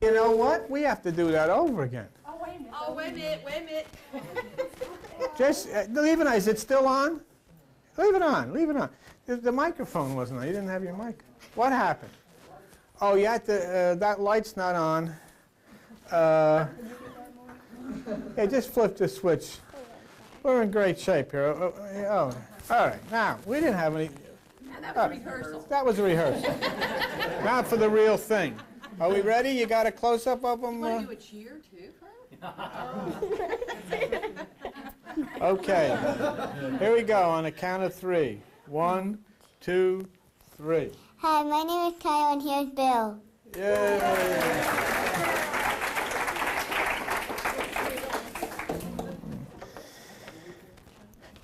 You know what? We have to do that over again. Oh, wait a minute. Oh, wait a minute, wait a minute. Just leave it on. Is it still on? Leave it on. Leave it on. The microphone wasn't on. You didn't have your mic. What happened? Oh, you had to, that light's not on. Yeah, just flip the switch. We're in great shape here. Oh, all right. Now, we didn't have any. That was rehearsal. That was a rehearsal. Not for the real thing. Are we ready? You got a close-up of them? Want to do a cheer, too, Okay. Here we go on a count of 3. 1, 2, 3. Hi, my name is Kyle, and here's Bill. Yay!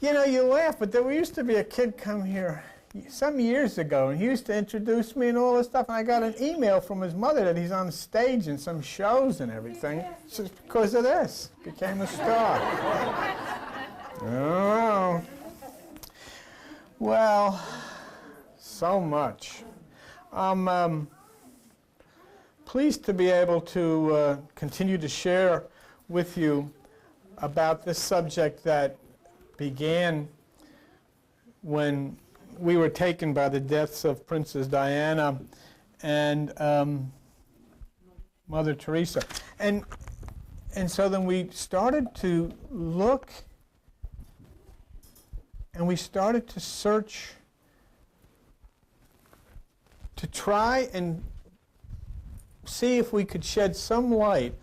You know, you laugh, but there used to be a kid come here some years ago, and he used to introduce me and all this stuff, and I got an email from his mother that he's on stage in some shows and everything. Just because of this. Became a star. Oh. Well, so much. I'm pleased to be able to continue to share with you about this subject that began when we were taken by the deaths of Princess Diana and Mother Teresa. And so then we started to look and we started to search to try and see if we could shed some light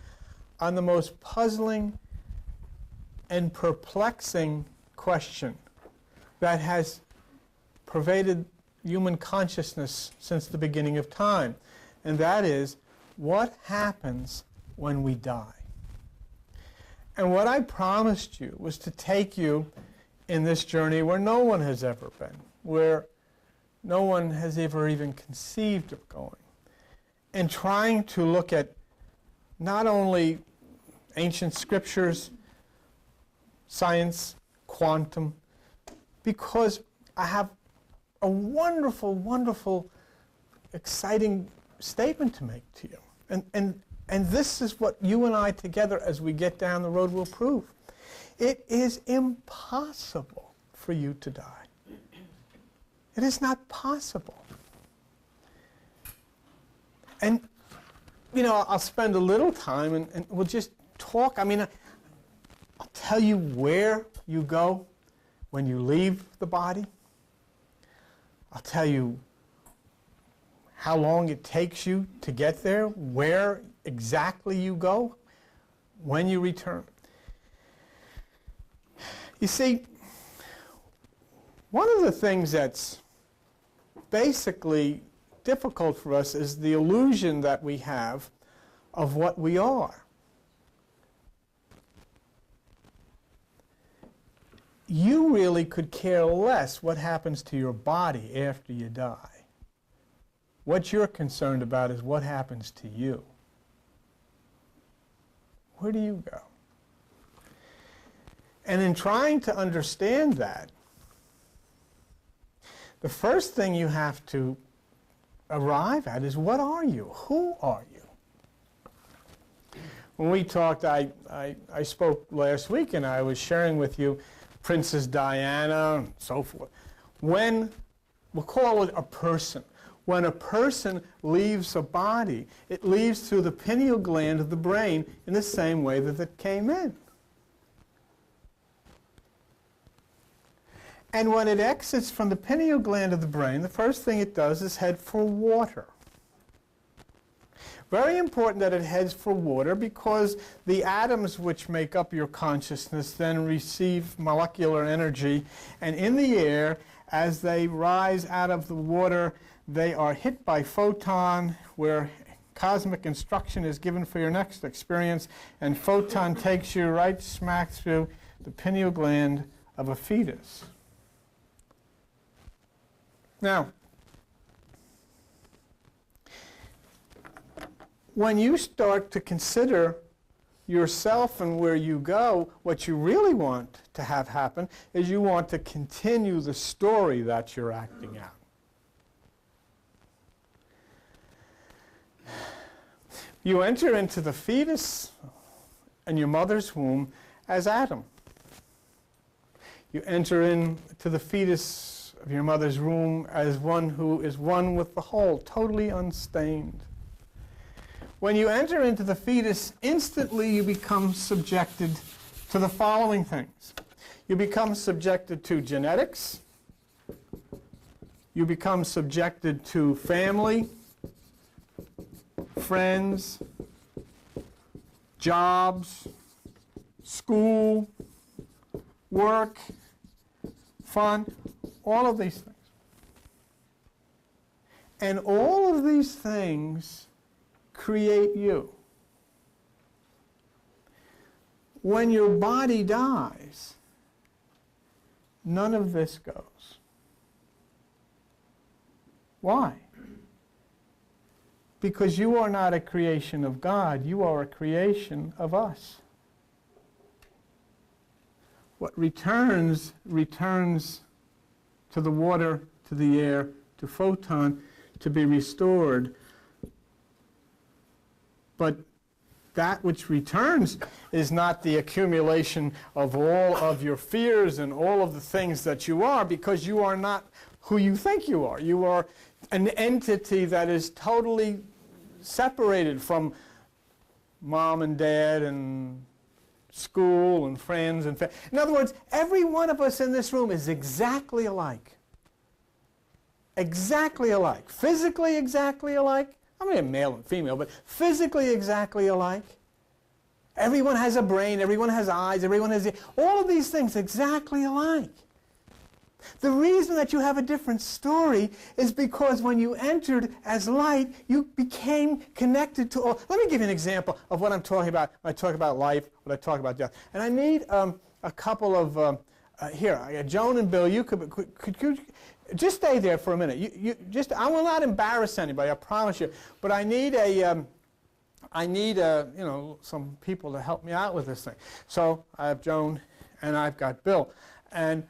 on the most puzzling and perplexing question that has pervaded human consciousness since the beginning of time, and that is, what happens when we die? And what I promised you was to take you in this journey where no one has ever been, where no one has ever even conceived of going, and trying to look at not only ancient scriptures, science, quantum, because I have a wonderful, wonderful, exciting statement to make to you. And this is what you and I together, as we get down the road, will prove. It is impossible for you to die. It is not possible. And, you know, I'll spend a little time and we'll just talk. I mean, I'll tell you where you go when you leave the body. I'll tell you how long it takes you to get there, where exactly you go, when you return. You see, one of the things that's basically difficult for us is the illusion that we have of what we are. You really could care less what happens to your body after you die. What you're concerned about is what happens to you. Where do you go? And in trying to understand that, the first thing you have to arrive at is, what are you? Who are you? When we talked, I spoke last week and I was sharing with you Princess Diana and so forth. When, we'll call it a person. When a person leaves a body, it leaves through the pineal gland of the brain in the same way that it came in. And when it exits from the pineal gland of the brain, the first thing it does is head for water. Very important that it heads for water, because the atoms which make up your consciousness then receive molecular energy, and in the air, as they rise out of the water, they are hit by photon, where cosmic instruction is given for your next experience, and photon takes you right smack through the pineal gland of a fetus. Now, when you start to consider yourself and where you go, what you really want to have happen is you want to continue the story that you're acting out. You enter into the fetus in your mother's womb as Adam. You enter into the fetus of your mother's womb as one who is one with the whole, totally unstained. When you enter into the fetus, instantly you become subjected to the following things. You become subjected to genetics. You become subjected to family, friends, jobs, school, work, fun, all of these things. And all of these things create you. When your body dies, none of this goes. Why? Because you are not a creation of God, you are a creation of us. What returns to the water, to the air, to photon, to be restored. But that which returns is not the accumulation of all of your fears and all of the things that you are, because you are not who you think you are. You are an entity that is totally separated from mom and dad and school and friends and family. In other words, every one of us in this room is exactly alike. Exactly alike. Physically exactly alike. I mean, male and female, but physically exactly alike. Everyone has a brain, everyone has eyes, everyone has all of these things exactly alike. The reason that you have a different story is because when you entered as light, you became connected to all. Let me give you an example of what I'm talking about when I talk about life, when I talk about death. And I need a couple of, here, Joan and Bill, you could just stay there for a minute. You just, I will not embarrass anybody, I promise you. But I need some people to help me out with this thing. So I have Joan and I've got Bill. And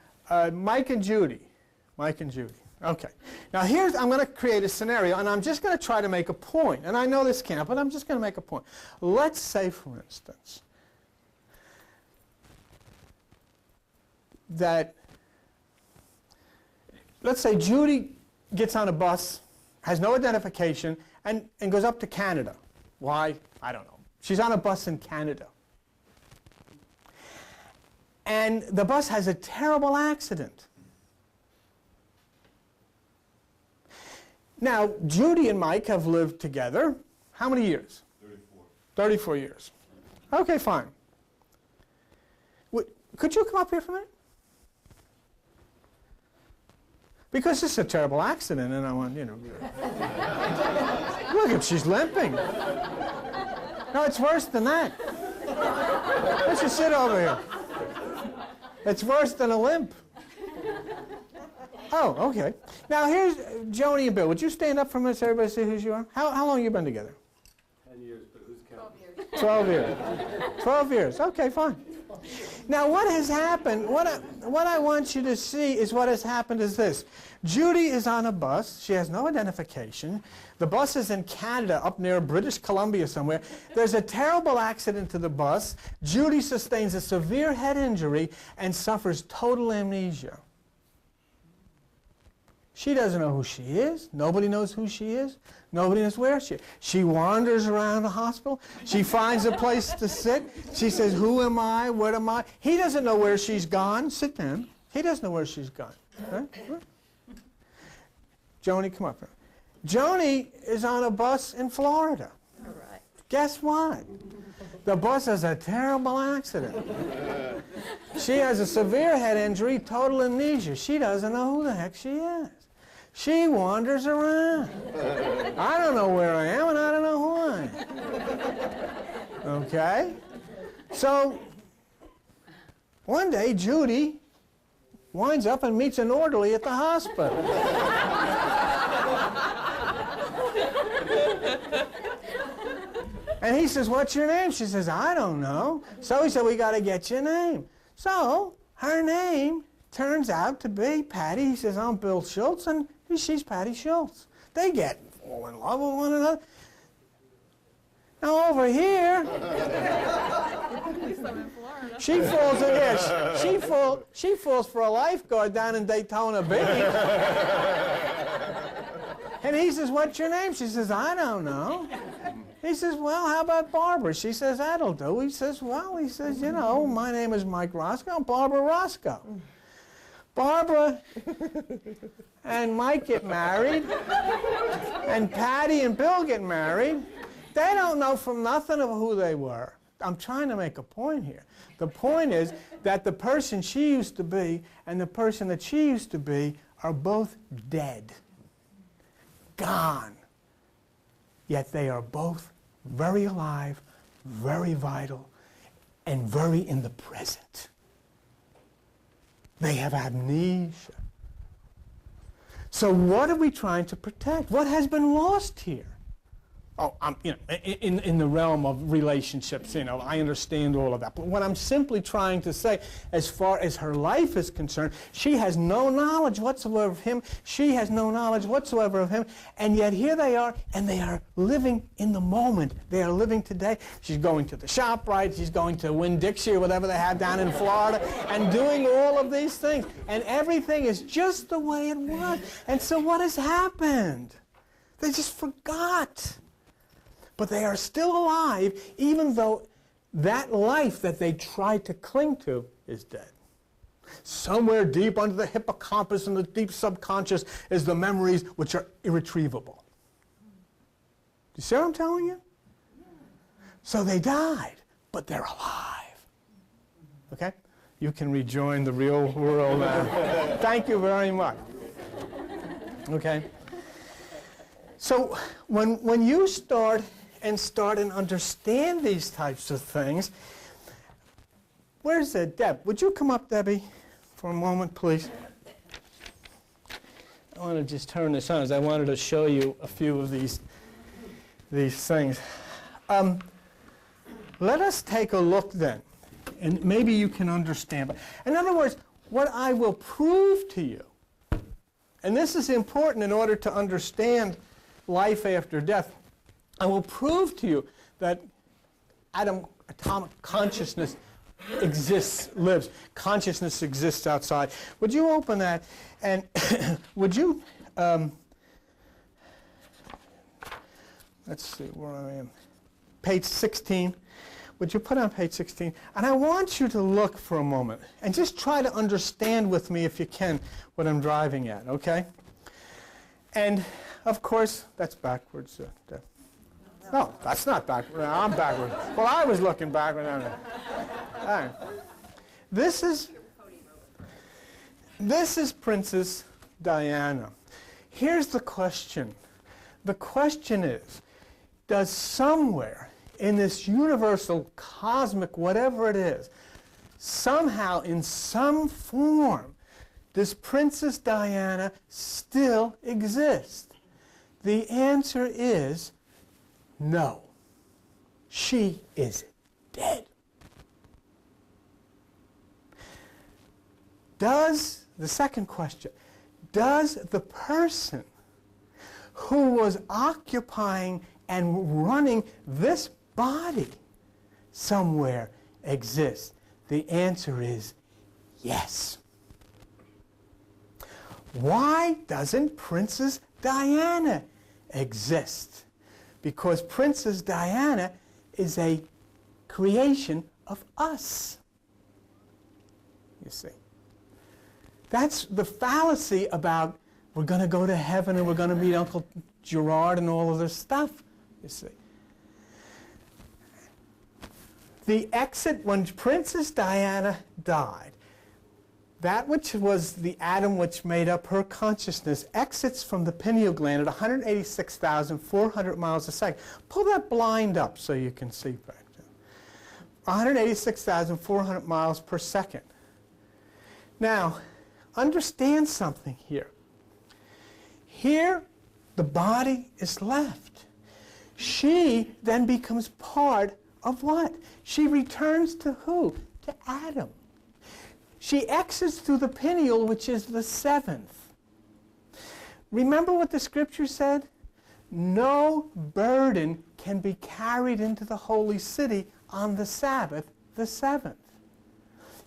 Mike and Judy. Okay. Now I'm going to create a scenario, and I'm just going to try to make a point. And I know this can't, but I'm just going to make a point. Let's say, for instance, that, let's say Judy gets on a bus, has no identification, and goes up to Canada. Why? I don't know. She's on a bus in Canada. And the bus has a terrible accident. Now, Judy and Mike have lived together. How many years? 34. 34 years. Okay, fine. Could you come up here for a minute? Because this is a terrible accident, and I want, look, she's limping. No, it's worse than that. Let's just sit over here. It's worse than a limp. Oh, okay. Now here's Joni and Bill. Would you stand up for a minute so everybody see who you are? How long have you been together? 10 years, but who's counting? 12 years. 12 years. Okay, fine. Now what has happened, what I want you to see is what has happened is this. Judy is on a bus. She has no identification. The bus is in Canada, up near British Columbia somewhere. There's a terrible accident to the bus. Judy sustains a severe head injury and suffers total amnesia. She doesn't know who she is. Nobody knows who she is. Nobody knows where she is. She wanders around the hospital. She finds a place to sit. She says, who am I? What am I? He doesn't know where she's gone. Sit down. He doesn't know where she's gone. Right? Joni, come up here. Joni is on a bus in Florida. All right. Guess what? The bus has a terrible accident. She has a severe head injury, total amnesia. She doesn't know who the heck she is. She wanders around. I don't know where I am, and I don't know who I am. Okay? So, one day, Judy winds up and meets an orderly at the hospital. And he says, what's your name? She says, I don't know. So he said, we got to get your name. So her name turns out to be Patty. He says, I'm Bill Schultz, and she's Patty Schultz. They get fall in love with one another. Now over here, she falls in there. She falls for a lifeguard down in Daytona Beach. And he says, "What's your name?" She says, "I don't know." He says, "Well, how about Barbara?" She says, "That'll do." He says, "Well," he says, "you know, my name is Mike Roscoe, Barbara Roscoe." Barbara and Mike get married, and Patty and Bill get married. They don't know from nothing of who they were. I'm trying to make a point here. The point is that the person she used to be and the person that she used to be are both dead, gone. Yet they are both very alive, very vital, and very in the present. They have amnesia. So what are we trying to protect? What has been lost here? Oh, in the realm of relationships, I understand all of that. But what I'm simply trying to say, as far as her life is concerned, she has no knowledge whatsoever of him. She has no knowledge whatsoever of him. And yet here they are, and they are living in the moment. They are living today. She's going to the ShopRite. She's going to Winn-Dixie or whatever they have down in Florida, and doing all of these things. And everything is just the way it was. And so what has happened? They just forgot. But they are still alive, even though that life that they tried to cling to is dead. Somewhere deep under the hippocampus and the deep subconscious is the memories which are irretrievable. Do you see what I'm telling you? So they died, but they're alive. Okay? You can rejoin the real world now. Thank you very much. Okay? So when you start and understand these types of things. Where's Deb? Would you come up, Debbie, for a moment, please? I want to just turn this on, as I wanted to show you a few of these things. Let us take a look then, and maybe you can understand. But in other words, what I will prove to you, and this is important in order to understand life after death, I will prove to you that atomic consciousness lives. Consciousness exists outside. Would you open that? And would you, let's see where I am. Page 16. Would you put on page 16? And I want you to look for a moment and just try to understand with me, if you can, what I'm driving at, okay? And, of course, that's backwards. No, that's not backward. I'm backward. Well, I was looking backward. All right. This is Princess Diana. Here's the question. The question is, does somewhere in this universal, cosmic, whatever it is, somehow, in some form, does Princess Diana still exist? The answer is no. She is dead. The second question, does the person who was occupying and running this body somewhere exist? The answer is yes. Why doesn't Princess Diana exist? Because Princess Diana is a creation of us. You see. That's the fallacy about we're going to go to heaven and we're going to meet Uncle Gerard and all of this stuff, you see. The exit, when Princess Diana died, that which was the atom which made up her consciousness exits from the pineal gland at 186,400 miles a second. Pull that blind up so you can see back there. 186,400 miles per second. Now, understand something here. Here, the body is left. She then becomes part of what? She returns to who? To Adam. She exits through the pineal, which is the seventh. Remember what the scripture said? no burden can be carried into the holy city on the Sabbath, the seventh.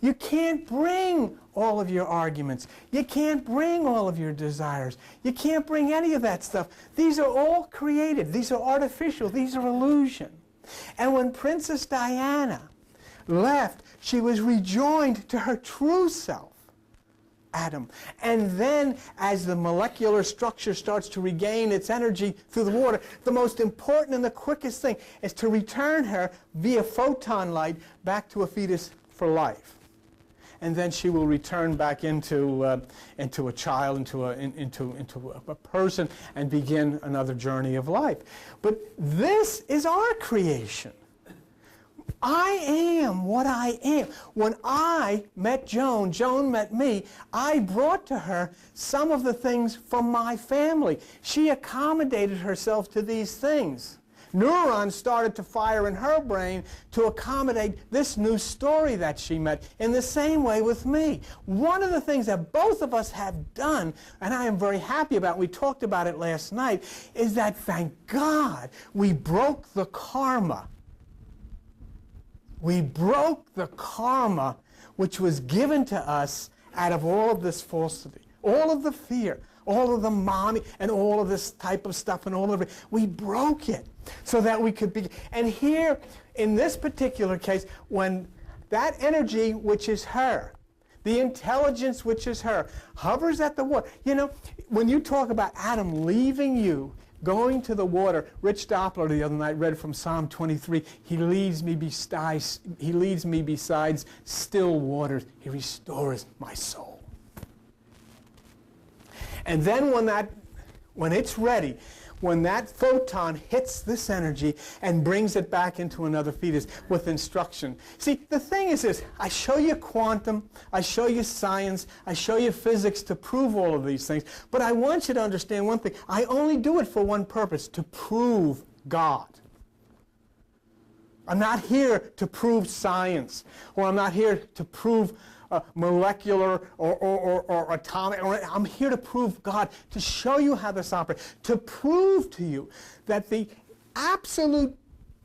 You can't bring all of your arguments. You can't bring all of your desires. You can't bring any of that stuff. These are all created. These are artificial. These are illusion. And when Princess Diana left, she was rejoined to her true self, Adam. And then as the molecular structure starts to regain its energy through the water, the most important and the quickest thing is to return her via photon light back to a fetus for life. And then she will return back into a child, into a person, and begin another journey of life. But this is our creation. I am what I am. When I met Joan, Joan met me, I brought to her some of the things from my family. She accommodated herself to these things. Neurons started to fire in her brain to accommodate this new story that she met, in the same way with me. One of the things that both of us have done, and I am very happy about, we talked about it last night, is that, thank God, we broke the karma. We broke the karma which was given to us out of all of this falsity, all of the fear, all of the mommy, and all of this type of stuff, and all of it. We broke it so that we could be. And here, in this particular case, when that energy, which is her, the intelligence, which is her, hovers at the water. You know, when you talk about Adam leaving you, going to the water, Rich Doppler the other night read from Psalm 23, he leads me besides still waters. He restores my soul. And then when it's ready, when that photon hits this energy and brings it back into another fetus with instruction. See, the thing is this, I show you quantum, I show you science, I show you physics to prove all of these things, but I want you to understand one thing. I only do it for one purpose, to prove God. I'm not here to prove science, or I'm not here to prove molecular or atomic. I'm here to prove God, to show you how this operates, to prove to you that the absolute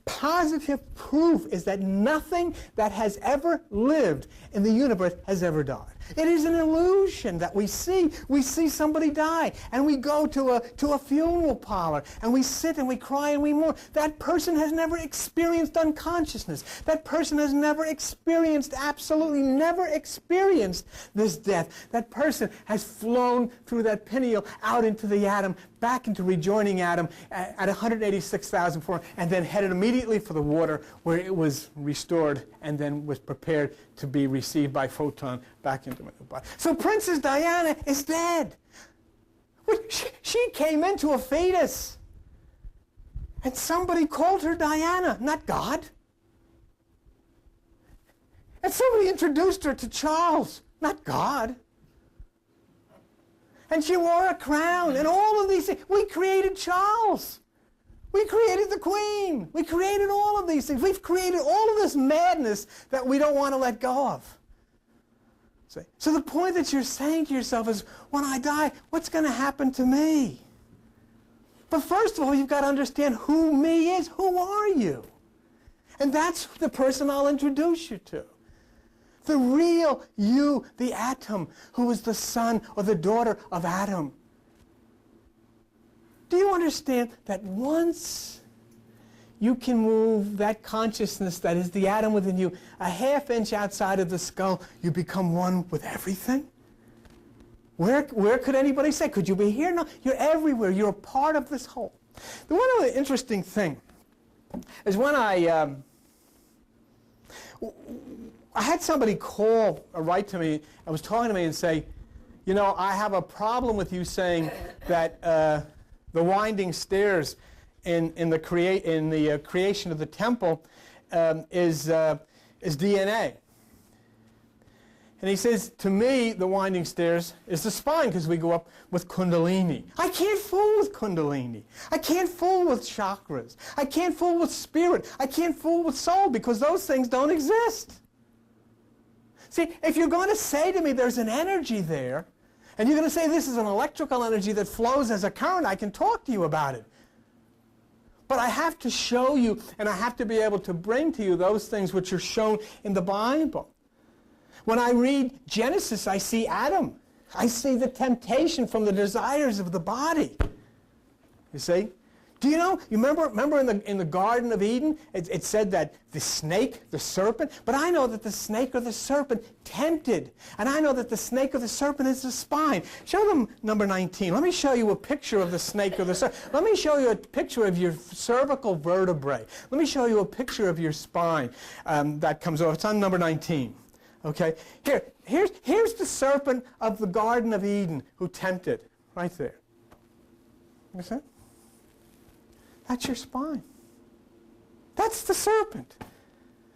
positive proof is that nothing that has ever lived in the universe has ever died. It is an illusion that we see. We see somebody die, and we go to a funeral parlor, and we sit and we cry and we mourn. That person has never experienced unconsciousness. That person has never experienced, absolutely never experienced this death. That person has flown through that pineal out into the atom, back into rejoining Adam at 186,004, and then headed immediately for the water where it was restored and then was prepared to be received by photon back into my new body. So Princess Diana is dead. She came into a fetus. And somebody called her Diana, not God. And somebody introduced her to Charles, not God. And she wore a crown, and all of these things. We created Charles. We created the Queen. We created all of these things. We've created all of this madness that we don't want to let go of. See? So the point that you're saying to yourself is, when I die, what's going to happen to me? But first of all, you've got to understand who me is. Who are you? And that's the person I'll introduce you to. The real you, the atom, who is the son or the daughter of Adam. Do you understand that once you can move that consciousness that is the atom within you a half inch outside of the skull, you become one with everything? Where could anybody say, could you be here? No, you're everywhere. You're a part of this whole. The one other interesting thing is when I had somebody call or write to me and was talking to me and say, you know, I have a problem with you saying that the winding stairs in the creation of the temple is DNA. And he says, to me, the winding stairs is the spine, because we go up with Kundalini. I can't fool with Kundalini. I can't fool with chakras. I can't fool with spirit. I can't fool with soul, because those things don't exist. See, if you're going to say to me there's an energy there, and you're going to say this is an electrical energy that flows as a current, I can talk to you about it. But I have to show you, and I have to be able to bring to you those things which are shown in the Bible. When I read Genesis, I see Adam. I see the temptation from the desires of the body. You see? Do you know, you remember in the Garden of Eden, it said that the snake, the serpent, but I know that the snake or the serpent tempted. And I know that the snake or the serpent is the spine. Show them number 19. Let me show you a picture of the snake or the serpent. Let me show you a picture of your cervical vertebrae. Let me show you a picture of your spine that comes over. It's on number 19. Okay? Here's the serpent of the Garden of Eden who tempted. Right there. You see? That's your spine. That's the serpent.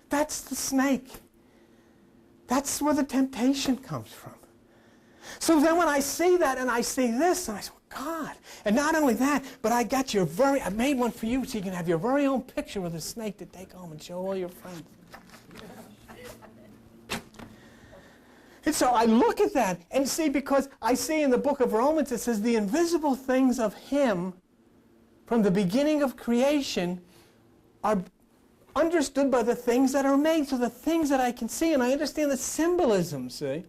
That's the snake. That's where the temptation comes from. So then when I see that and I see this, and I say, God, and not only that, but I made one for you so you can have your very own picture of the snake to take home and show all your friends. And so I look at that and see, because I see in the book of Romans, it says the invisible things of Him from the beginning of creation are understood by the things that are made. So the things that I can see, and I understand the symbolism, see?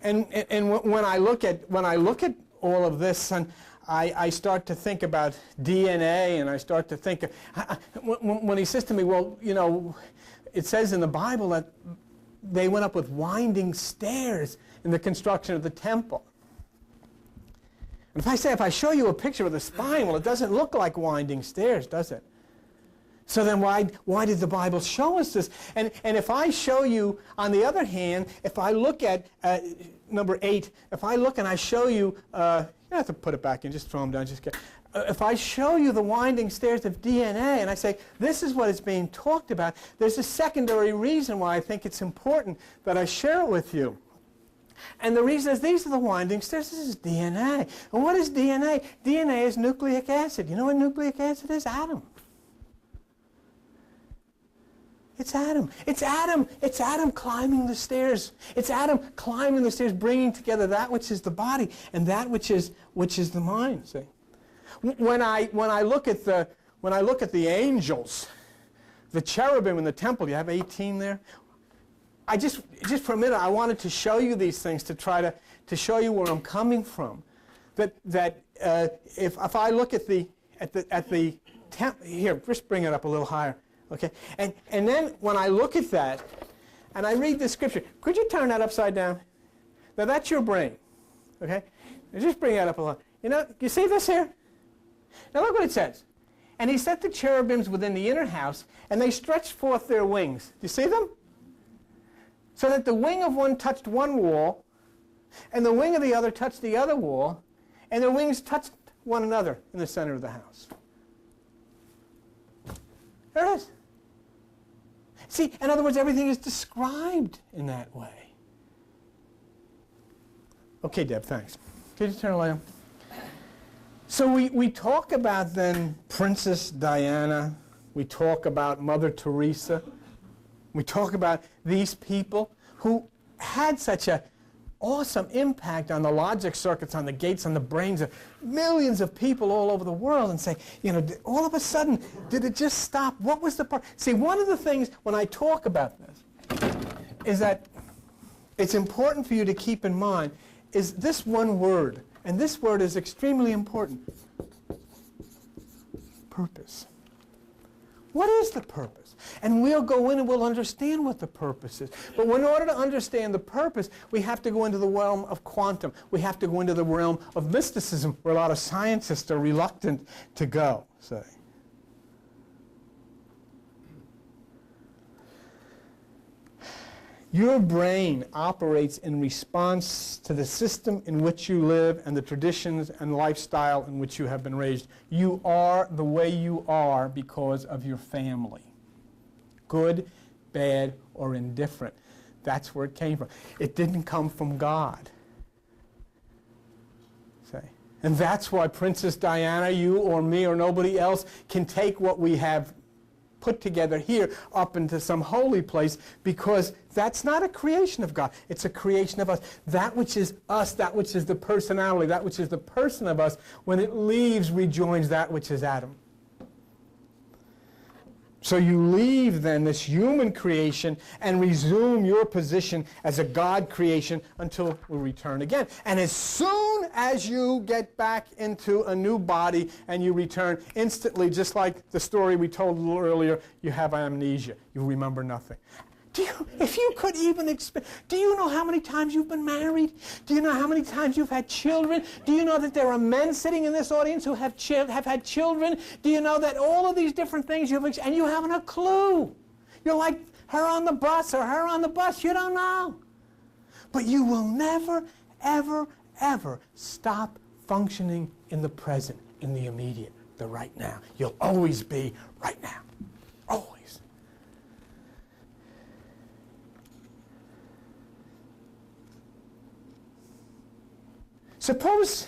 And when I look at all of this, and I start to think about DNA, and I start to think, when he says to me, well, you know, it says in the Bible that they went up with winding stairs in the construction of the temple. And if I show you a picture of the spine, well, it doesn't look like winding stairs, does it? So then why did the Bible show us this? And if I show you, on the other hand, if I look at number 8, if I look and I show you, you don't have to put it back in, just throw them down. If I show you the winding stairs of DNA and I say, this is what is being talked about, there's a secondary reason why I think it's important that I share it with you. And the reason is these are the winding stairs. This is DNA. And what is DNA? DNA is nucleic acid. You know what nucleic acid is? Atom. It's Adam. It's Adam. It's Adam climbing the stairs. It's Adam climbing the stairs, bringing together that which is the body and that which is the mind. See, when I look at the angels, the cherubim in the temple. You have 18 there. Just for a minute, I wanted to show you these things to try to show you where I'm coming from. That if I look at the here, just bring it up a little higher, okay? And then when I look at that, and I read the scripture, could you turn that upside down? Now that's your brain, okay? Now just bring that up a little. You know, you see this here? Now look what it says. And he set the cherubims within the inner house, and they stretched forth their wings. Do you see them? So that the wing of one touched one wall, and the wing of the other touched the other wall, and their wings touched one another in the center of the house. There it is. See, in other words, everything is described in that way. Okay, Deb, thanks. Could you turn the light on? So we talk about then Princess Diana. We talk about Mother Teresa. We talk about these people who had such an awesome impact on the logic circuits, on the gates, on the brains of millions of people all over the world, and say, you know, all of a sudden, did it just stop? What was the part? See, one of the things when I talk about this is that it's important for you to keep in mind is this one word, and this word is extremely important. Purpose. What is the purpose? And we'll go in and we'll understand what the purpose is. But in order to understand the purpose, we have to go into the realm of quantum. We have to go into the realm of mysticism, where a lot of scientists are reluctant to go, say. Your brain operates in response to the system in which you live and the traditions and lifestyle in which you have been raised. You are the way you are because of your family. Good, bad, or indifferent. That's where it came from. It didn't come from God. Say. And that's why Princess Diana, you or me or nobody else can take what we have put together here up into some holy place, because that's not a creation of God. It's a creation of us. That which is us, that which is the personality, that which is the person of us, when it leaves, rejoins that which is Adam. So you leave then this human creation and resume your position as a God creation until we return again. And as soon as you get back into a new body and you return, instantly, just like the story we told a little earlier, you have amnesia. You remember nothing. If you could even do you know how many times you've been married? Do you know how many times you've had children? Do you know that there are men sitting in this audience who have had children? Do you know that all of these different things and you haven't a clue? You're like her on the bus or her on the bus. You don't know. But you will never, ever, ever stop functioning in the present, in the immediate, the right now. You'll always be right now. Always. Suppose,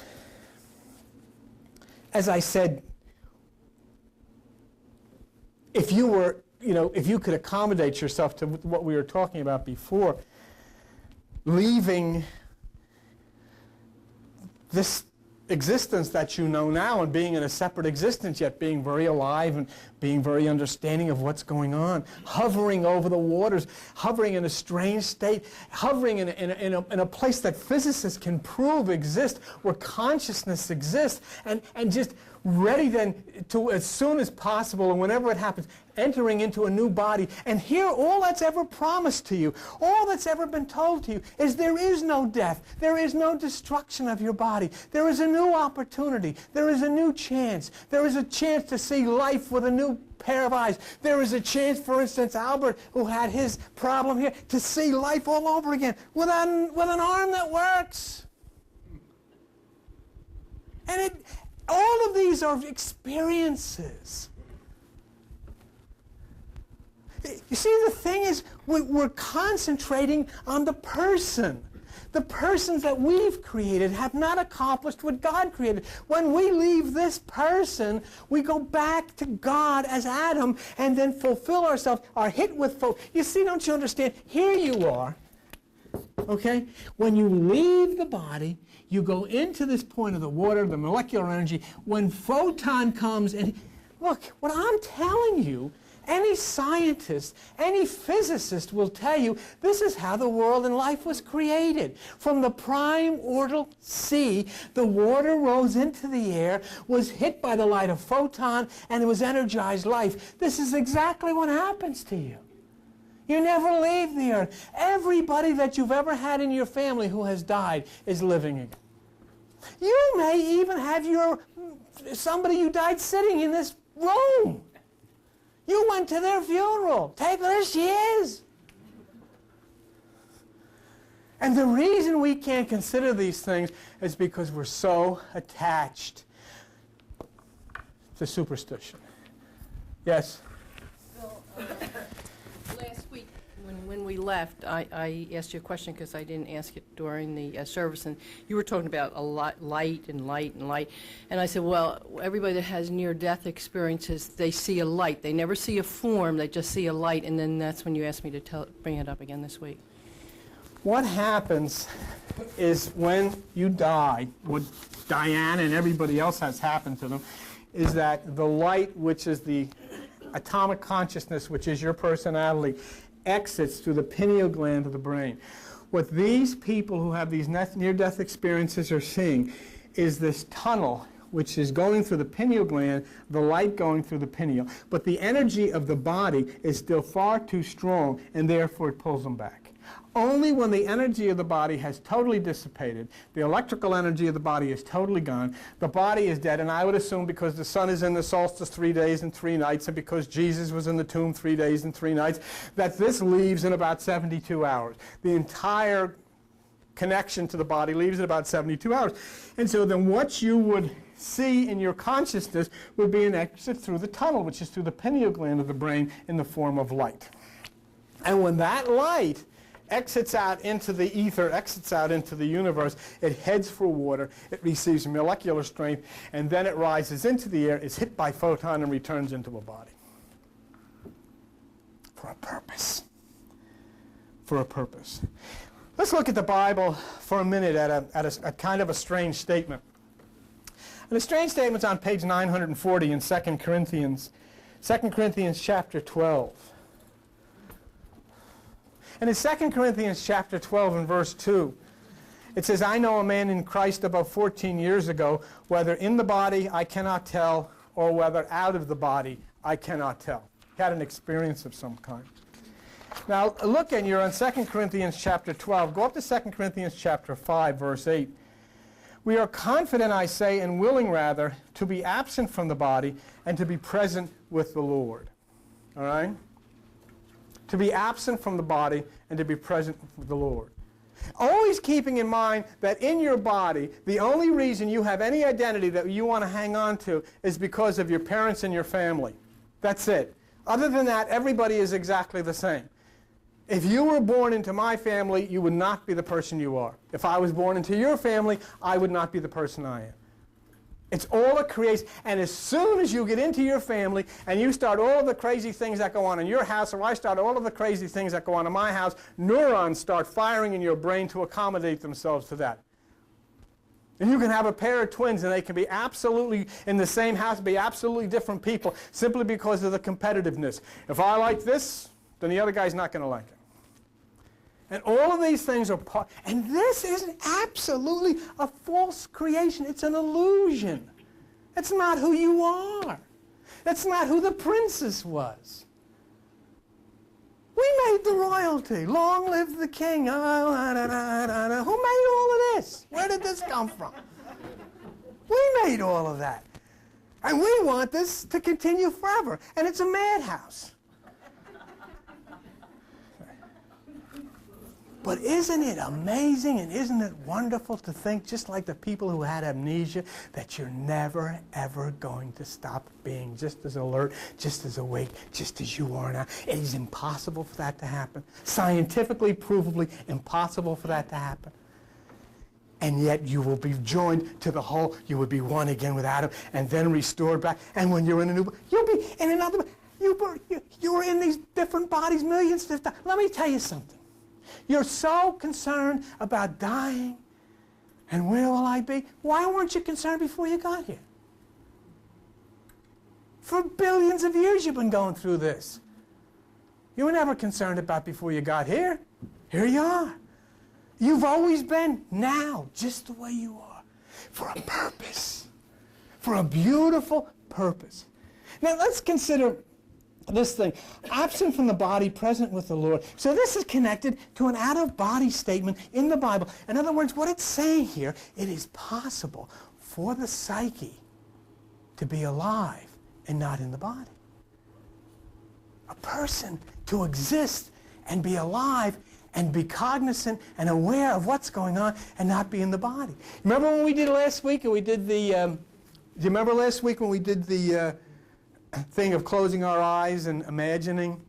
as I said, if you were, if you could accommodate yourself to what we were talking about before, leaving this existence that you know now and being in a separate existence, yet being very alive and being very understanding of what's going on, hovering over the waters, hovering in a strange state, hovering in a place that physicists can prove exists, where consciousness exists, and just ready then to, as soon as possible and whenever it happens, entering into a new body. And here, all that's ever promised to you, all that's ever been told to you, is there is no death. There is no destruction of your body. There is a new opportunity. There is a new chance. There is a chance to see life with a new pair of eyes. There is a chance, for instance, Albert, who had his problem here, to see life all over again with an arm that works. And all of these are experiences. You see, the thing is, we're concentrating on the person. The persons that we've created have not accomplished what God created. When we leave this person, we go back to God as Adam and then fulfill ourselves, are hit with You see, don't you understand? Here you are, okay? When you leave the body, you go into this point of the water, the molecular energy. When photon comes, and look, what I'm telling you, any scientist, any physicist will tell you this is how the world and life was created. From the primordial sea, the water rose into the air, was hit by the light of photon, and it was energized life. This is exactly what happens to you. You never leave the earth. Everybody that you've ever had in your family who has died is living again. You may even have somebody who died sitting in this room. You went to their funeral. There she is. And the reason we can't consider these things is because we're so attached to superstition. Yes? Bill, last week when we left, I asked you a question because I didn't ask it during the service, and you were talking about a lot, light. And I said, well, everybody that has near-death experiences, they see a light. They never see a form, they just see a light, and then that's when you asked me to bring it up again this week. What happens is when you die, what Diane and everybody else has happened to them, is that the light, which is the atomic consciousness, which is your personality, exits through the pineal gland of the brain. What these people who have these near-death experiences are seeing is this tunnel which is going through the pineal gland, the light going through the pineal. But the energy of the body is still far too strong, and therefore it pulls them back. Only when the energy of the body has totally dissipated, the electrical energy of the body is totally gone, the body is dead, and I would assume because the sun is in the solstice 3 days and 3 nights, and because Jesus was in the tomb 3 days and 3 nights, that this leaves in about 72 hours. The entire connection to the body leaves in about 72 hours. And so then what you would see in your consciousness would be an exit through the tunnel, which is through the pineal gland of the brain in the form of light. And when that light exits out into the ether, exits out into the universe, it heads for water, it receives molecular strength, and then it rises into the air, is hit by photon, and returns into a body. For a purpose. For a purpose. Let's look at the Bible for a minute at a kind of a strange statement. And the strange statement's on page 940 in 2 Corinthians. 2 Corinthians chapter 12. And in 2 Corinthians chapter 12 and verse 2, it says, I know a man in Christ about 14 years ago, whether in the body I cannot tell, or whether out of the body I cannot tell. He had an experience of some kind. Now, look, and you're on 2 Corinthians chapter 12. Go up to 2 Corinthians chapter 5, verse 8. We are confident, I say, and willing rather, to be absent from the body and to be present with the Lord. All right? To be absent from the body and to be present with the Lord. Always keeping in mind that in your body, the only reason you have any identity that you want to hang on to is because of your parents and your family. That's it. Other than that, everybody is exactly the same. If you were born into my family, you would not be the person you are. If I was born into your family, I would not be the person I am. It's all a creation. And as soon as you get into your family and you start all of the crazy things that go on in your house, or I start all of the crazy things that go on in my house, neurons start firing in your brain to accommodate themselves to that. And you can have a pair of twins and they can be absolutely in the same house, be absolutely different people, simply because of the competitiveness. If I like this, then the other guy's not going to like it. And all of these things are part, and this is absolutely a false creation. It's an illusion. It's not who you are. That's not who the princess was. We made the royalty. Long live the king. Who made all of this? Where did this come from? We made all of that. And we want this to continue forever. And it's a madhouse. But isn't it amazing and isn't it wonderful to think, just like the people who had amnesia, that you're never, ever going to stop being just as alert, just as awake, just as you are now? It is impossible for that to happen. Scientifically, provably impossible for that to happen. And yet you will be joined to the whole. You will be one again with Adam and then restored back. And when you're in a new, you'll be in another. You were in these different bodies millions of times. Let me tell you something. You're so concerned about dying and where will I be? Why weren't you concerned before you got here? For billions of years you've been going through this. You were never concerned about before you got here. Here you are. You've always been now, just the way you are, for a purpose, for a beautiful purpose. Now let's consider this thing, absent from the body, present with the Lord. So this is connected to an out-of-body statement in the Bible. In other words, what it's saying here, it is possible for the psyche to be alive and not in the body. A person to exist and be alive and be cognizant and aware of what's going on and not be in the body. Remember when we did last week and we did the, do you remember last week when we did the thing of closing our eyes and imagining?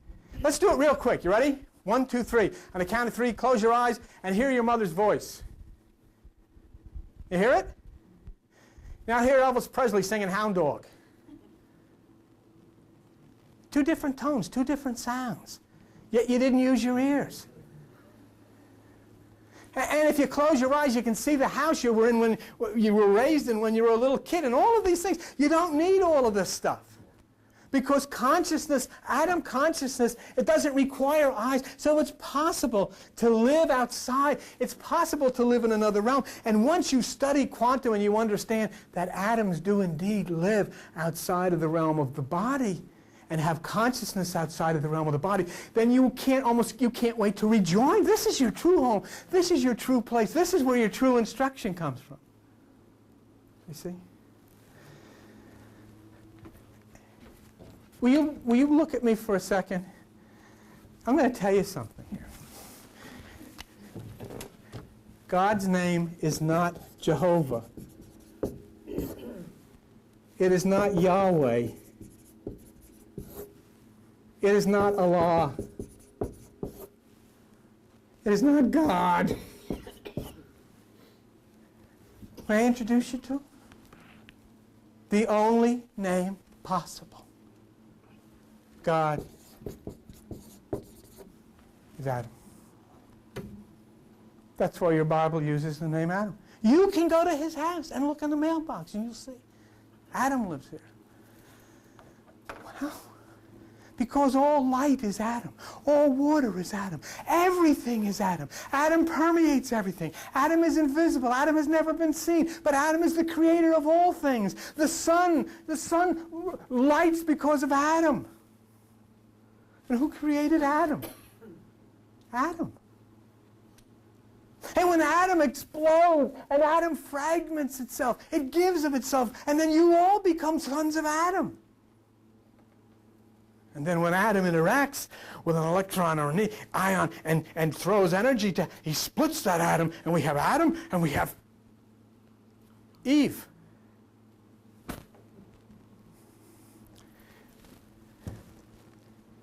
Let's do it real quick. You ready? 1, 2, 3. On the count of 3, close your eyes and hear your mother's voice. You hear it? Now hear Elvis Presley singing Hound Dog. 2 different tones, 2 different sounds. Yet you didn't use your ears. And if you close your eyes, you can see the house you were in when you were raised in when you were a little kid and all of these things. You don't need all of this stuff. Because consciousness, Adam consciousness, it doesn't require eyes. So it's possible to live outside. It's possible to live in another realm. And once you study quantum and you understand that atoms do indeed live outside of the realm of the body and have consciousness outside of the realm of the body, then you can't wait to rejoin. This is your true home. This is your true place. This is where your true instruction comes from. You see? Will you look at me for a second? I'm going to tell you something here. God's name is not Jehovah. It is not Yahweh. It is not Allah. It is not God. May I introduce you to? The only name possible. God is Adam. That's why your Bible uses the name Adam. You can go to his house and look in the mailbox and you'll see Adam lives here. Wow. Because all light is Adam. All water is Adam. Everything is Adam. Adam permeates everything. Adam is invisible. Adam has never been seen. But Adam is the creator of all things. The sun lights because of Adam. And who created Adam? Adam. And when Adam explodes and Adam fragments itself, it gives of itself, and then you all become sons of Adam. And then when Adam interacts with an electron or an ion and throws energy to, he splits that atom, and we have Adam and we have Eve.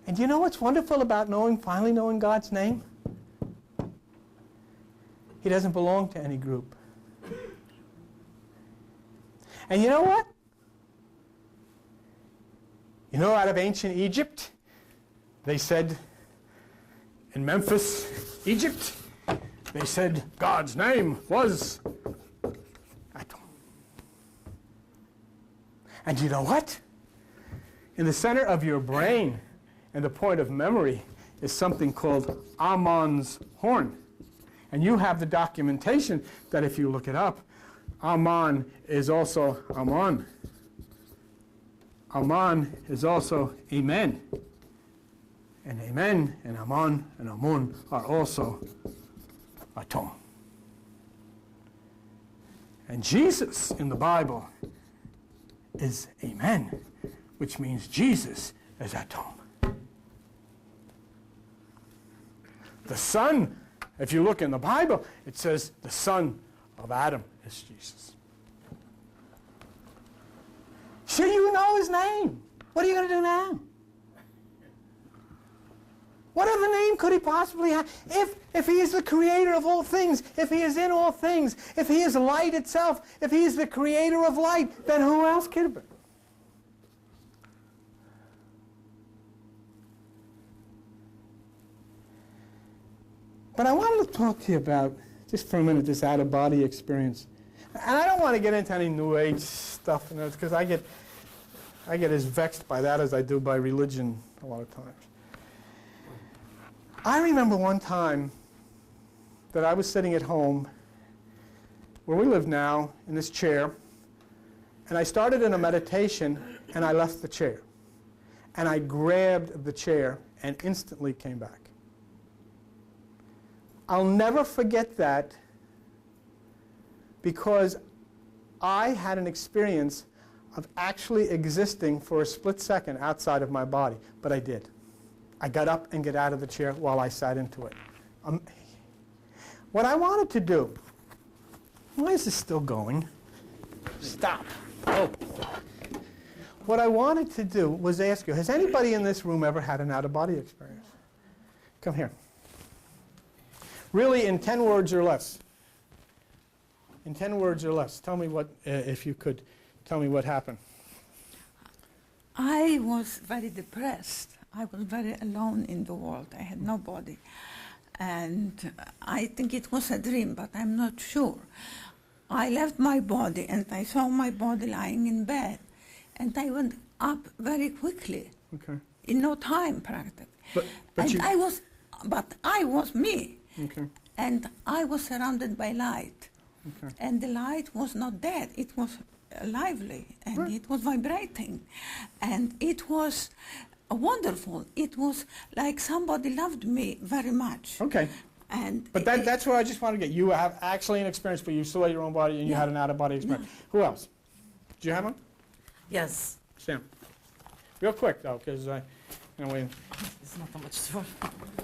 And you know what's wonderful about finally knowing God's name? He doesn't belong to any group. And you know what? You know, out of ancient Egypt, they said, in Memphis, Egypt, they said God's name was Atum. And you know what? In the center of your brain and the point of memory is something called Amon's horn. And you have the documentation that if you look it up, Amon is also Amon. Aman is also Amen. And Amen and Aman and Amun are also Atom. And Jesus in the Bible is Amen, which means Jesus is Atom. The Son, if you look in the Bible, it says the son of Adam is Jesus. Sure, you know his name. What are you going to do now? What other name could he possibly have? If he is the creator of all things, if he is in all things, if he is light itself, if he is the creator of light, then who else could it be? But I wanted to talk to you about, just for a minute, this out-of-body experience. And I don't want to get into any New Age stuff, because I get as vexed by that as I do by religion a lot of times. I remember one time that I was sitting at home, where we live now, in this chair, and I started in a meditation, and I left the chair. And I grabbed the chair and instantly came back. I'll never forget that, because I had an experience of actually existing for a split second outside of my body, but I did. I got up and got out of the chair while I sat into it. What I wanted to do, why is this still going? Stop. Oh. What I wanted to do was ask you, has anybody in this room ever had an out-of-body experience? Come here. Really, in 10 words or less. In 10 words or less. Tell me what, if you could, tell me what happened. I was very depressed. I was very alone in the world. I had nobody. And I think it was a dream, but I'm not sure. I left my body, and I saw my body lying in bed. And I went up very quickly. Okay. In no time, practically. But I was me. Okay. And I was surrounded by light. Okay. And the light was not dead. It was lively, and right. It was vibrating. And it was wonderful. It was like somebody loved me very much. Okay. And But that's where I just want to get. You have actually an experience, but you still had your own body, and you had an out-of-body experience. Yeah. Who else? Do you have one? Yes. Sam. Real quick, though, because I, wait. It's not that much to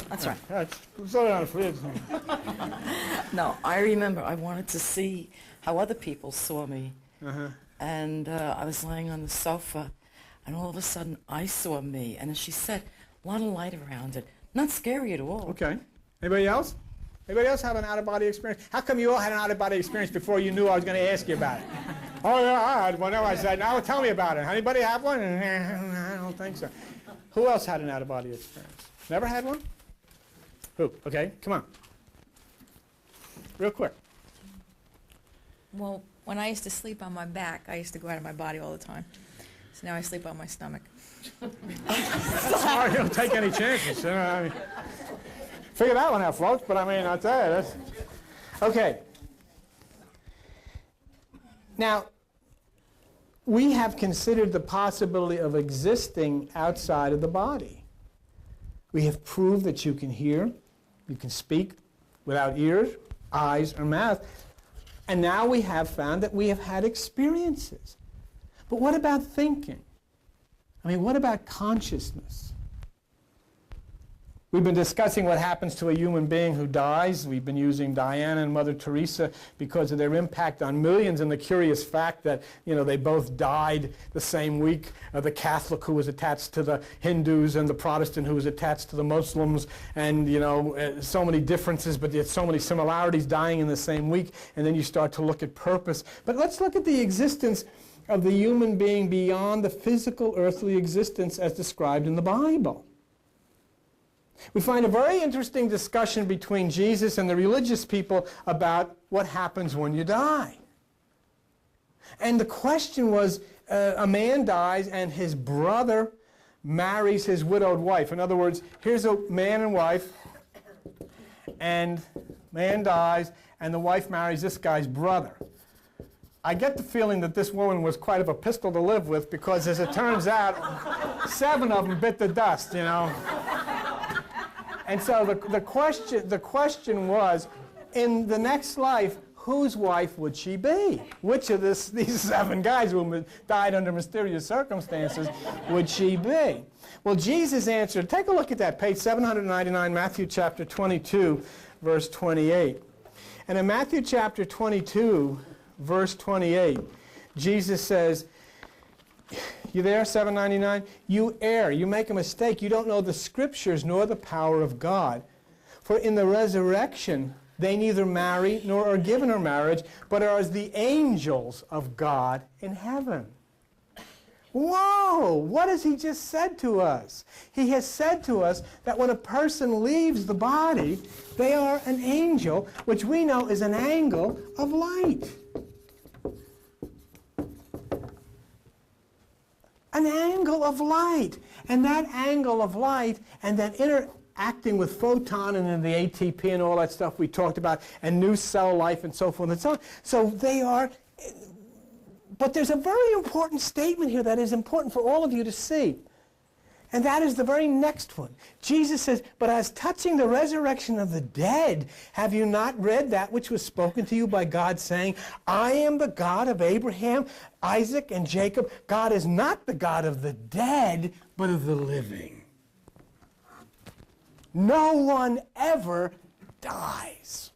That's right. Slow down, please. No, I remember I wanted to see how other people saw me. Uh-huh. And I was lying on the sofa, and all of a sudden I saw me. And as she said, a lot of light around it. Not scary at all. Okay. Anybody else? Anybody else have an out-of-body experience? How come you all had an out-of-body experience before you knew I was going to ask you about it? Oh, yeah, I had one. No, I said, now tell me about it. Anybody have one? I don't think so. Who else had an out-of-body experience? Never had one? Who? Okay, come on. Real quick. Well, when I used to sleep on my back, I used to go out of my body all the time. So now I sleep on my stomach. Sorry, don't take any chances. You know, I mean, figure that one out, folks. But I mean, I'll tell you, that's okay. Now, we have considered the possibility of existing outside of the body. We have proved that you can hear, you can speak without ears, eyes, or mouth. And now we have found that we have had experiences. But what about thinking? I mean, what about consciousness? We've been discussing what happens to a human being who dies. We've been using Diana and Mother Teresa because of their impact on millions, and the curious fact that, you know, they both died the same week. The Catholic who was attached to the Hindus and the Protestant who was attached to the Muslims, and, you know, so many differences, but yet so many similarities, dying in the same week. And then you start to look at purpose. But let's look at the existence of the human being beyond the physical earthly existence as described in the Bible. We find a very interesting discussion between Jesus and the religious people about what happens when you die. And the question was, a man dies and his brother marries his widowed wife. In other words, here's a man and wife, and man dies, and the wife marries this guy's brother. I get the feeling that this woman was quite of a pistol to live with, because as it turns out, 7 of them bit the dust, you know. And so the question was, in the next life, whose wife would she be? Which of these 7 guys who died under mysterious circumstances would she be? Well, Jesus answered. Take a look at that, page 799, Matthew chapter 22, verse 28. And in Matthew chapter 22, verse 28, Jesus says, you there, 799? You err, you make a mistake. You don't know the Scriptures nor the power of God. For in the resurrection, they neither marry nor are given in marriage, but are as the angels of God in heaven. Whoa! What has he just said to us? He has said to us that when a person leaves the body, they are an angel, which we know is an angle of light. An angle of light. And that angle of light and that interacting with photon and then the ATP and all that stuff we talked about, and new cell life and so forth and so on. So they are, but there's a very important statement here that is important for all of you to see. And that is the very next one. Jesus says, but as touching the resurrection of the dead, have you not read that which was spoken to you by God, saying, I am the God of Abraham, Isaac, and Jacob. God is not the God of the dead, but of the living. No one ever dies.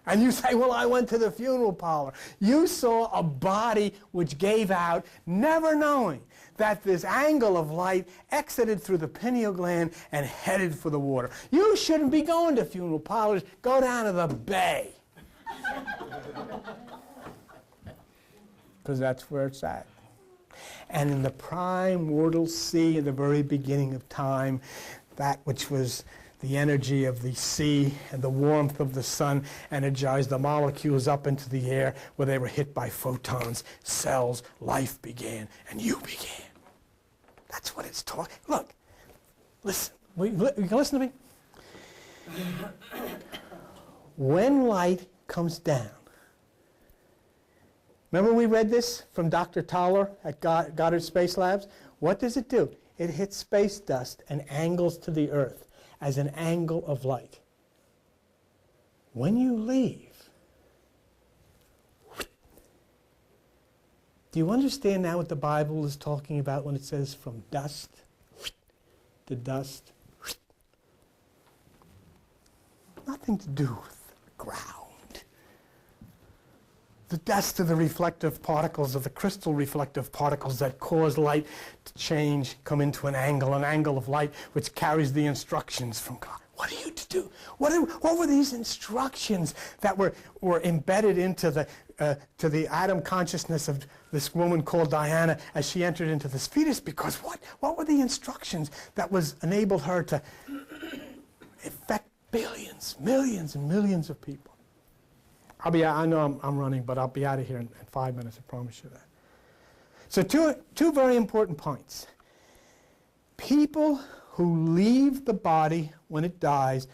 And you say, well, I went to the funeral parlor. You saw a body which gave out, never knowing that this angle of light exited through the pineal gland and headed for the water. You shouldn't be going to funeral parlors. Go down to the bay. Because that's where it's at. And in the primordial sea, in the very beginning of time, that which was the energy of the sea and the warmth of the sun energized the molecules up into the air where they were hit by photons, cells, life began, and you began. That's what it's talking. Look, listen. You can listen to me? When light comes down, remember we read this from Dr. Toller at Goddard Space Labs? What does it do? It hits space dust and angles to the Earth as an angle of light. When you leave, do you understand now what the Bible is talking about when it says from dust to dust? Nothing to do with the ground. The dust are the reflective particles of the crystal reflective particles that cause light to change, come into an angle of light which carries the instructions from God. What are you to do? What were these instructions that were embedded into to the atom consciousness of this woman called Diana as she entered into this fetus? Because what were the instructions that enabled her to effect billions, millions, and millions of people. I know I'm running, but I'll be out of here in 5 minutes, I promise you that. So two very important points. People who leave the body when it dies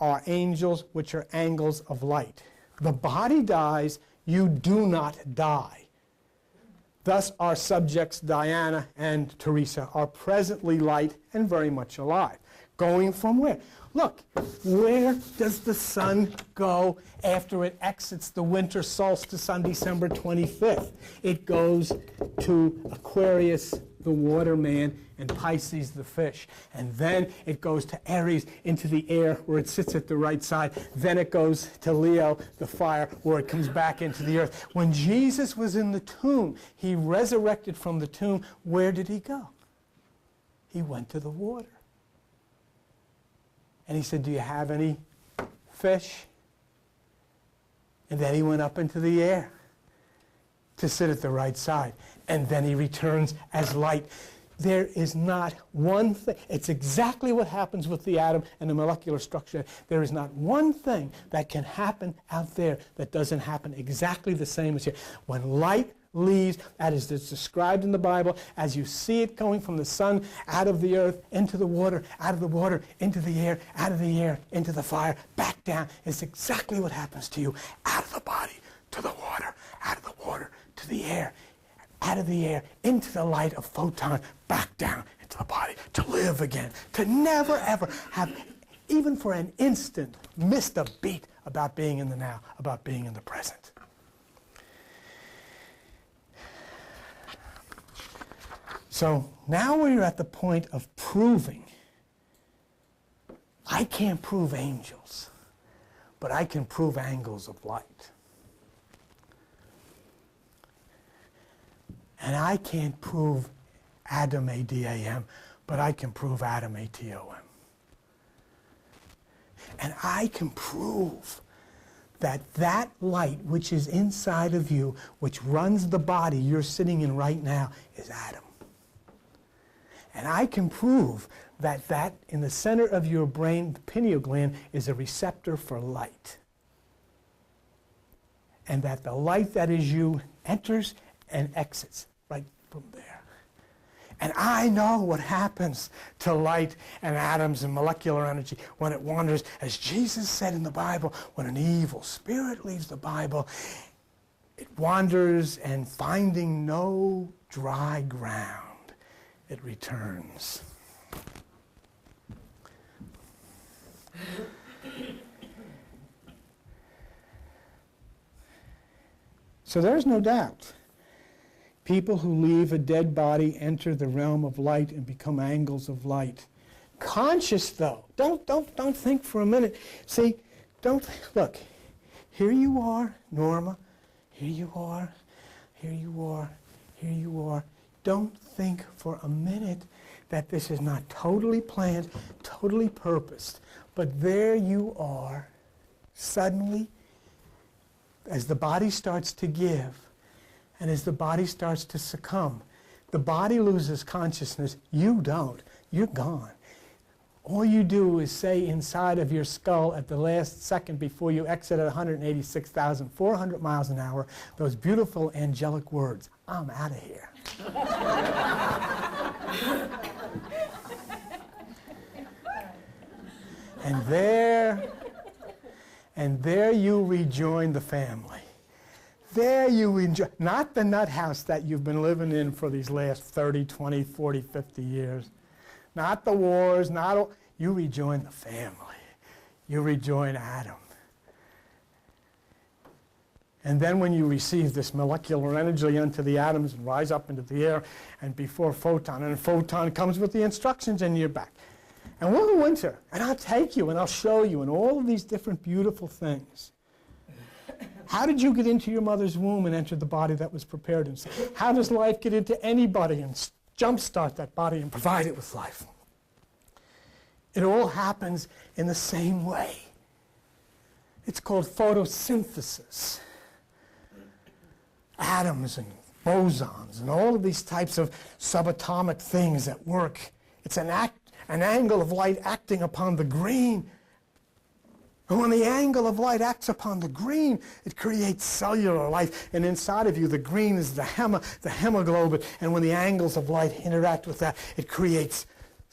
are angels, which are angles of light. The body dies, you do not die. Thus, our subjects, Diana and Teresa, are presently light and very much alive. Going from where? Look, where does the sun go after it exits the winter solstice on December 25th? It goes to Aquarius, the water man, and Pisces, the fish. And then it goes to Aries, into the air, where it sits at the right side. Then it goes to Leo, the fire, where it comes back into the earth. When Jesus was in the tomb, he resurrected from the tomb. Where did he go? He went to the water. And he said, do you have any fish? And then he went up into the air to sit at the right side. And then he returns as light. There is not one thing. It's exactly what happens with the atom and the molecular structure. There is not one thing that can happen out there that doesn't happen exactly the same as here. When light leaves, as it's described in the Bible, as you see it going from the sun out of the earth into the water, out of the water into the air, out of the air into the fire, back down, it's exactly what happens to you. Out of the body to the water, out of the water to the air, out of the air into the light of photon, back down into the body, to live again, to never ever have, even for an instant, missed a beat about being in the now, about being in the present. So now we're at the point of proving. I can't prove angels, but I can prove angles of light. And I can't prove Adam, A-D-A-M, but I can prove Adam, A-T-O-M. And I can prove that that light which is inside of you, which runs the body you're sitting in right now, is Adam. And I can prove that that in the center of your brain, the pineal gland, is a receptor for light. And that the light that is you enters and exits right from there. And I know what happens to light and atoms and molecular energy when it wanders. As Jesus said in the Bible, when an evil spirit leaves the Bible, it wanders and finding no dry ground, it returns. So there's no doubt. People who leave a dead body enter the realm of light and become angles of light. Conscious, though. Don't think for a minute. See, look. Here you are, Norma. Here you are. Here you are. Here you are. Don't think for a minute that this is not totally planned, totally purposed. But there you are, suddenly, as the body starts to give, and as the body starts to succumb, the body loses consciousness. You don't. You're gone. All you do is say inside of your skull at the last second before you exit at 186,400 miles an hour, those beautiful angelic words, I'm out of here. And there you rejoin the family. There you enjoy, not the nut house that you've been living in for these last 30, 20, 40, 50 years. Not the wars, you rejoin the family. You rejoin Adam. And then when you receive this molecular energy into the atoms and rise up into the air, and before photon, and a photon comes with the instructions and you're back. And we'll go into, and I'll take you and I'll show you and all of these different beautiful things. How did you get into your mother's womb and enter the body that was prepared? And how does life get into anybody and jumpstart that body and provide it with life? It all happens in the same way. It's called photosynthesis. Atoms and bosons and all of these types of subatomic things that work. It's an angle of light acting upon the green And when the angle of light acts upon the green, it creates cellular life. And inside of you, the green is the hemoglobin. And when the angles of light interact with that, it creates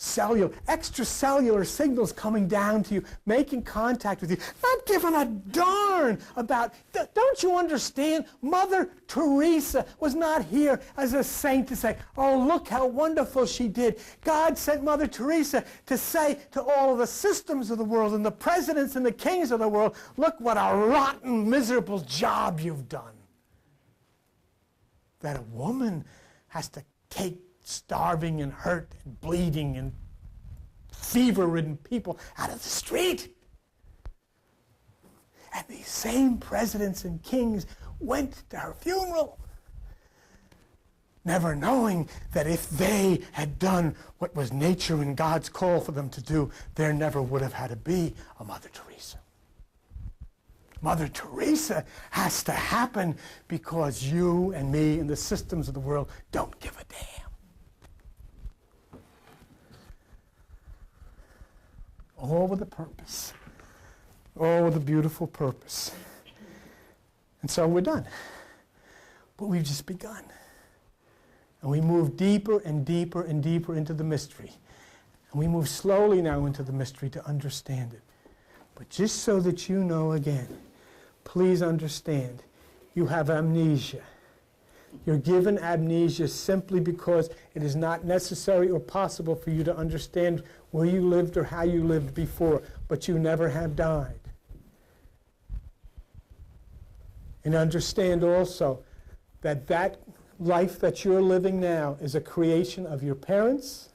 extracellular signals coming down to you, making contact with you, not giving a darn about, don't you understand? Mother Teresa was not here as a saint to say, oh, look how wonderful she did. God sent Mother Teresa to say to all of the systems of the world and the presidents and the kings of the world, look what a rotten, miserable job you've done. That a woman has to take starving and hurt and bleeding and fever-ridden people out of the street. And these same presidents and kings went to her funeral, never knowing that if they had done what was nature and God's call for them to do, there never would have had to be a Mother Teresa. Mother Teresa has to happen because you and me and the systems of the world don't give a damn. All with a purpose. All with a beautiful purpose. And so we're done. But we've just begun. And we move deeper and deeper and deeper into the mystery. And we move slowly now into the mystery to understand it. But just so that you know again, please understand, you have amnesia. You're given amnesia simply because it is not necessary or possible for you to understand where you lived or how you lived before, but you never have died. And understand also that that life that you're living now is a creation of your parents,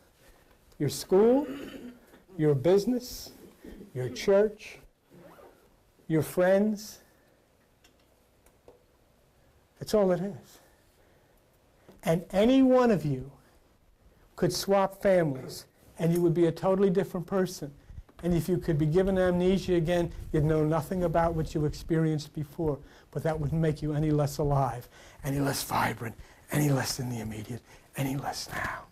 your school, your business, your church, your friends. That's all it is. And any one of you could swap families, and you would be a totally different person. And if you could be given amnesia again, you'd know nothing about what you experienced before. But that wouldn't make you any less alive, any less vibrant, any less in the immediate, any less now.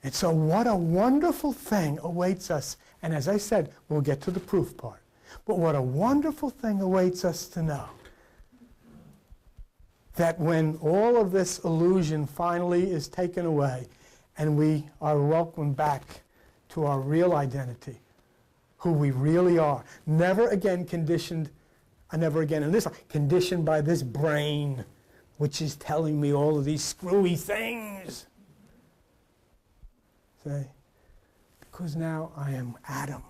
And so what a wonderful thing awaits us. And as I said, we'll get to the proof part. But what a wonderful thing awaits us to know. That when all of this illusion finally is taken away and we are welcomed back to our real identity, who we really are, never again conditioned, never again in this life, conditioned by this brain, which is telling me all of these screwy things. Say, because now I am Adam.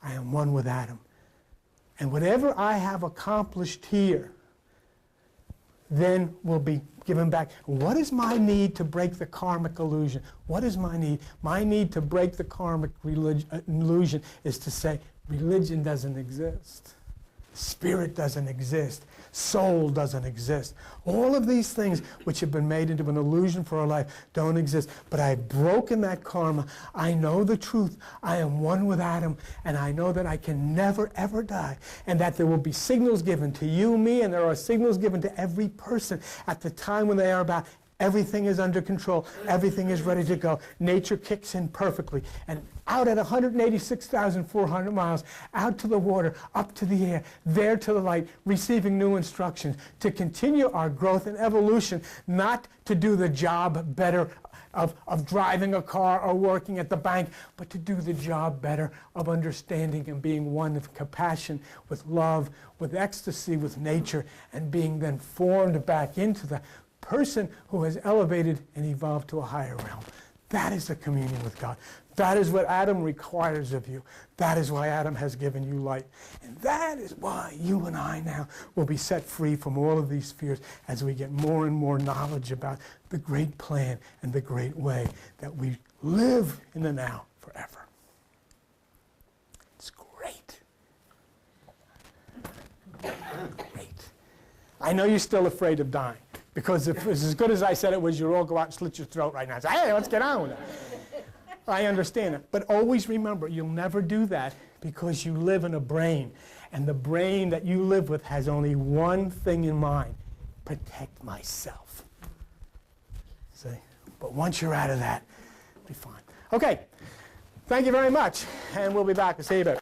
I am one with Adam. And whatever I have accomplished here, then will be given back. What is my need to break the karmic illusion? What is my need? My need to break the karmic illusion is to say, religion doesn't exist. Spirit doesn't exist. Soul doesn't exist. All of these things which have been made into an illusion for our life don't exist. But I've broken that karma. I know the truth. I am one with Adam, and I know that I can never, ever die, and that there will be signals given to you, me, and there are signals given to every person at the time when they are about. Everything is under control. Everything is ready to go. Nature kicks in perfectly. And out at 186,400 miles, out to the water, up to the air, there to the light, receiving new instructions to continue our growth and evolution, not to do the job better of driving a car or working at the bank, but to do the job better of understanding and being one with compassion, with love, with ecstasy, with nature, and being then formed back into the person who has elevated and evolved to a higher realm. That is the communion with God. That is what Adam requires of you. That is why Adam has given you light. And that is why you and I now will be set free from all of these fears as we get more and more knowledge about the great plan and the great way that we live in the now forever. It's great. Great. I know you're still afraid of dying. Because if it's as good as I said it was, you'll all go out and slit your throat right now and say, hey, let's get on with it. I understand it. But always remember, you'll never do that because you live in a brain. And the brain that you live with has only one thing in mind: protect myself. See? But once you're out of that, it'll be fine. Okay. Thank you very much. And we'll be back to see you.